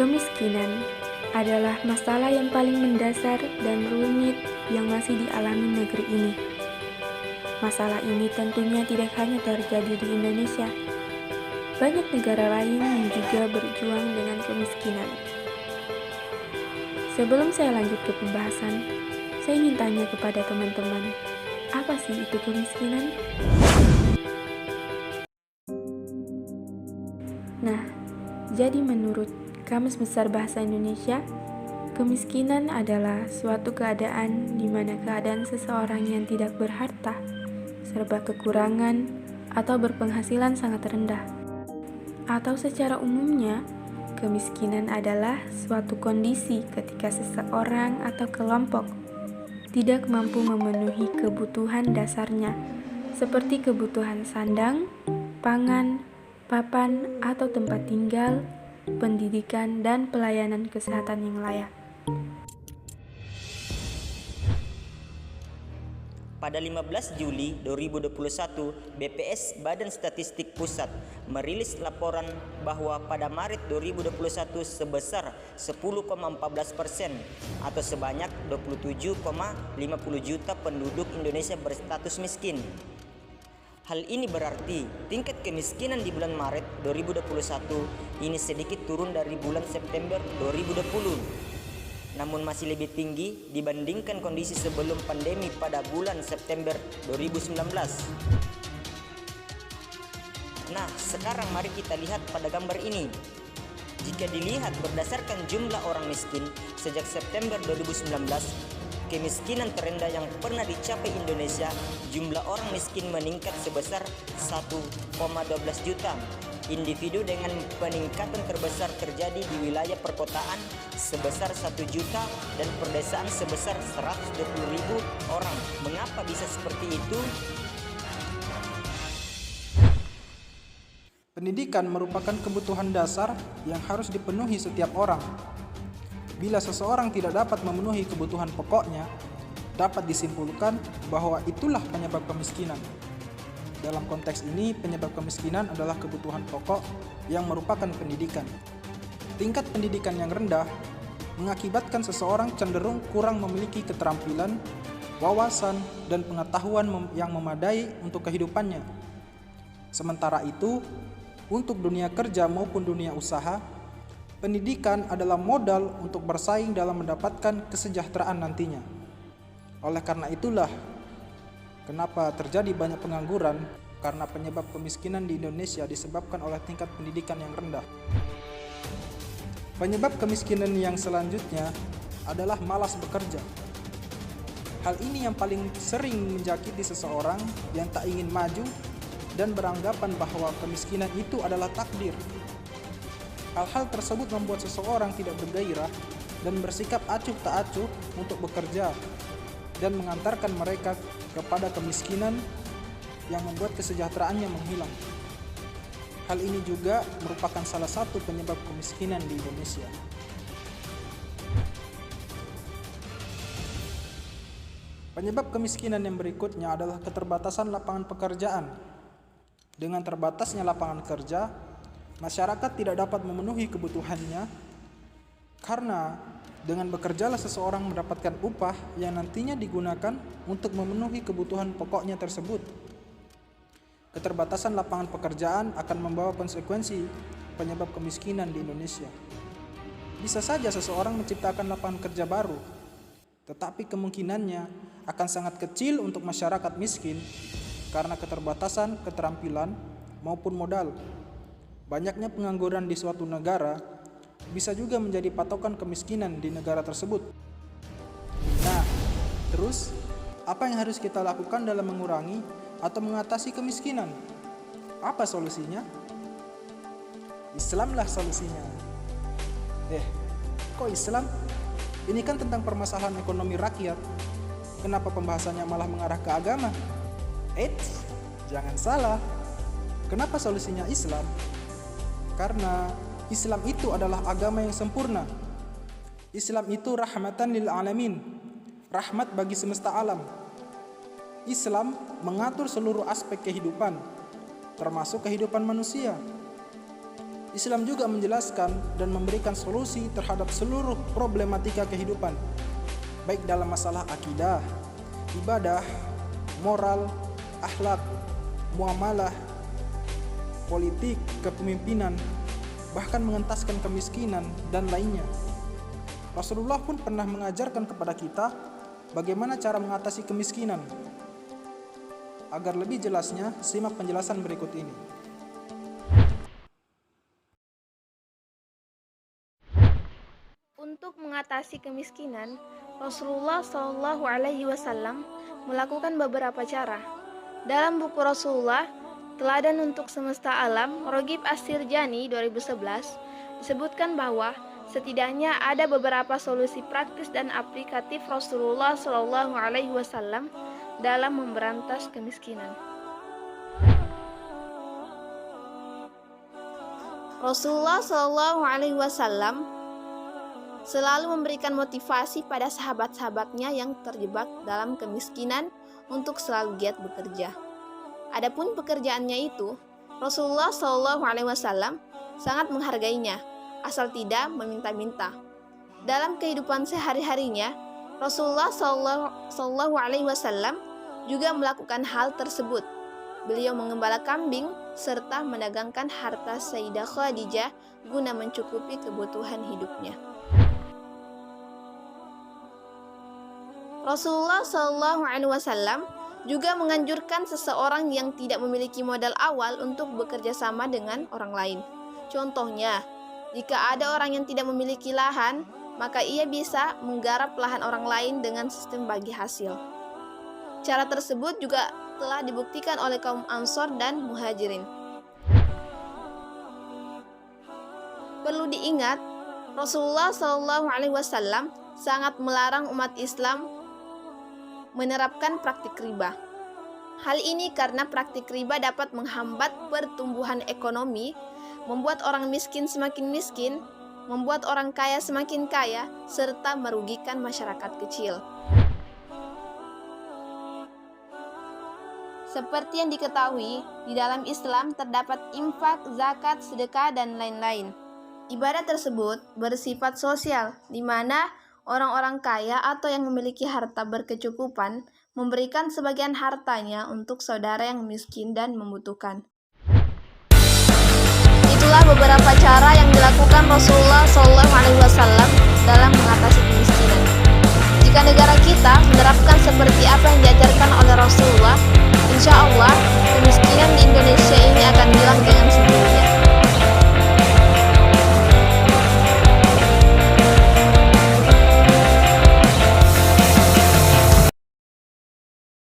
Kemiskinan adalah masalah yang paling mendasar dan rumit yang masih dialami negeri ini. Masalah ini tentunya tidak hanya terjadi di Indonesia. Banyak negara lain yang juga berjuang dengan kemiskinan. Sebelum saya lanjut ke pembahasan, saya ingin tanya kepada teman-teman, apa sih itu kemiskinan? Nah, jadi menurut Kamus Besar Bahasa Indonesia, kemiskinan adalah suatu keadaan di mana keadaan seseorang yang tidak berharta, serba kekurangan, atau berpenghasilan sangat rendah. Atau secara umumnya, kemiskinan adalah suatu kondisi ketika seseorang atau kelompok tidak mampu memenuhi kebutuhan dasarnya, seperti kebutuhan sandang, pangan, papan atau tempat tinggal, pendidikan, dan pelayanan kesehatan yang layak. Pada 15 Juli 2021, BPS Badan Statistik Pusat merilis laporan bahwa pada Maret 2021 sebesar 10,14% atau sebanyak 27,50 juta penduduk Indonesia berstatus miskin. Hal ini berarti tingkat kemiskinan di bulan Maret 2021 ini sedikit turun dari bulan September 2020. Namun masih lebih tinggi dibandingkan kondisi sebelum pandemi pada bulan September 2019. Nah, sekarang mari kita lihat pada gambar ini. Jika dilihat berdasarkan jumlah orang miskin sejak September 2019, kemiskinan terendah yang pernah dicapai Indonesia, jumlah orang miskin meningkat sebesar 1,12 juta. Individu dengan peningkatan terbesar terjadi di wilayah perkotaan sebesar 1 juta dan perdesaan sebesar 120.000 orang. Mengapa bisa seperti itu? Pendidikan merupakan kebutuhan dasar yang harus dipenuhi setiap orang. Bila seseorang tidak dapat memenuhi kebutuhan pokoknya, dapat disimpulkan bahwa itulah penyebab kemiskinan. Dalam konteks ini, penyebab kemiskinan adalah kebutuhan pokok yang merupakan pendidikan. Tingkat pendidikan yang rendah mengakibatkan seseorang cenderung kurang memiliki keterampilan, wawasan, dan pengetahuan yang memadai untuk kehidupannya. Sementara itu, untuk dunia kerja maupun dunia usaha, pendidikan adalah modal untuk bersaing dalam mendapatkan kesejahteraan nantinya. Oleh karena itulah, kenapa terjadi banyak pengangguran? Karena penyebab kemiskinan di Indonesia disebabkan oleh tingkat pendidikan yang rendah. Penyebab kemiskinan yang selanjutnya adalah malas bekerja. Hal ini yang paling sering menjangkiti seseorang yang tak ingin maju dan beranggapan bahwa kemiskinan itu adalah takdir. Hal-hal tersebut membuat seseorang tidak bergairah dan bersikap acuh tak acuh untuk bekerja dan mengantarkan mereka kepada kemiskinan yang membuat kesejahteraannya menghilang. Hal ini juga merupakan salah satu penyebab kemiskinan di Indonesia. Penyebab kemiskinan yang berikutnya adalah keterbatasan lapangan pekerjaan. Dengan terbatasnya lapangan kerja, masyarakat tidak dapat memenuhi kebutuhannya karena dengan bekerjalah seseorang mendapatkan upah yang nantinya digunakan untuk memenuhi kebutuhan pokoknya tersebut. Keterbatasan lapangan pekerjaan akan membawa konsekuensi penyebab kemiskinan di Indonesia. Bisa saja seseorang menciptakan lapangan kerja baru, tetapi kemungkinannya akan sangat kecil untuk masyarakat miskin karena keterbatasan keterampilan maupun modal. Banyaknya pengangguran di suatu negara bisa juga menjadi patokan kemiskinan di negara tersebut. Nah, terus apa yang harus kita lakukan dalam mengurangi atau mengatasi kemiskinan? Apa solusinya? Islamlah solusinya. Kok Islam? Ini kan tentang permasalahan ekonomi rakyat. Kenapa pembahasannya malah mengarah ke agama? Eits, jangan salah. Kenapa solusinya Islam? Karena Islam itu adalah agama yang sempurna. Islam itu rahmatan lil alamin, rahmat bagi semesta alam. Islam mengatur seluruh aspek kehidupan, termasuk kehidupan manusia. Islam juga menjelaskan dan memberikan solusi terhadap seluruh problematika kehidupan, baik dalam masalah akidah, ibadah, moral, akhlak, muamalah, politik, kepemimpinan, bahkan mengentaskan kemiskinan dan lainnya. Rasulullah pun pernah mengajarkan kepada kita bagaimana cara mengatasi kemiskinan. Agar lebih jelasnya, simak penjelasan berikut ini. Untuk mengatasi kemiskinan, Rasulullah SAW melakukan beberapa cara. Dalam buku Rasulullah, Teladan untuk Semesta Alam, Rogib As-Sirjani 2011, disebutkan bahwa setidaknya ada beberapa solusi praktis dan aplikatif Rasulullah SAW dalam memberantas kemiskinan. Rasulullah SAW selalu memberikan motivasi pada sahabat-sahabatnya yang terjebak dalam kemiskinan untuk selalu giat bekerja. Adapun pekerjaannya itu, Rasulullah SAW sangat menghargainya, asal tidak meminta-minta. Dalam kehidupan sehari-harinya, Rasulullah SAW juga melakukan hal tersebut. Beliau mengembala kambing serta mendagangkan harta Sayyidah Khadijah guna mencukupi kebutuhan hidupnya. Rasulullah SAW juga menganjurkan seseorang yang tidak memiliki modal awal untuk bekerja sama dengan orang lain. Contohnya, jika ada orang yang tidak memiliki lahan, maka ia bisa menggarap lahan orang lain dengan sistem bagi hasil. Cara tersebut juga telah dibuktikan oleh kaum Ansor dan Muhajirin. Perlu diingat, Rasulullah SAW sangat melarang umat Islam menerapkan praktik riba. Hal ini karena praktik riba dapat menghambat pertumbuhan ekonomi, membuat orang miskin semakin miskin, membuat orang kaya semakin kaya, serta merugikan masyarakat kecil. Seperti yang diketahui, di dalam Islam terdapat infak, zakat, sedekah, dan lain-lain. Ibadah tersebut bersifat sosial, di mana orang-orang kaya atau yang memiliki harta berkecukupan memberikan sebagian hartanya untuk saudara yang miskin dan membutuhkan. Itulah beberapa cara yang dilakukan Rasulullah SAW dalam mengatasi kemiskinan. Jika negara kita menerapkan seperti apa yang diajarkan oleh Rasulullah, insya Allah kemiskinan di Indonesia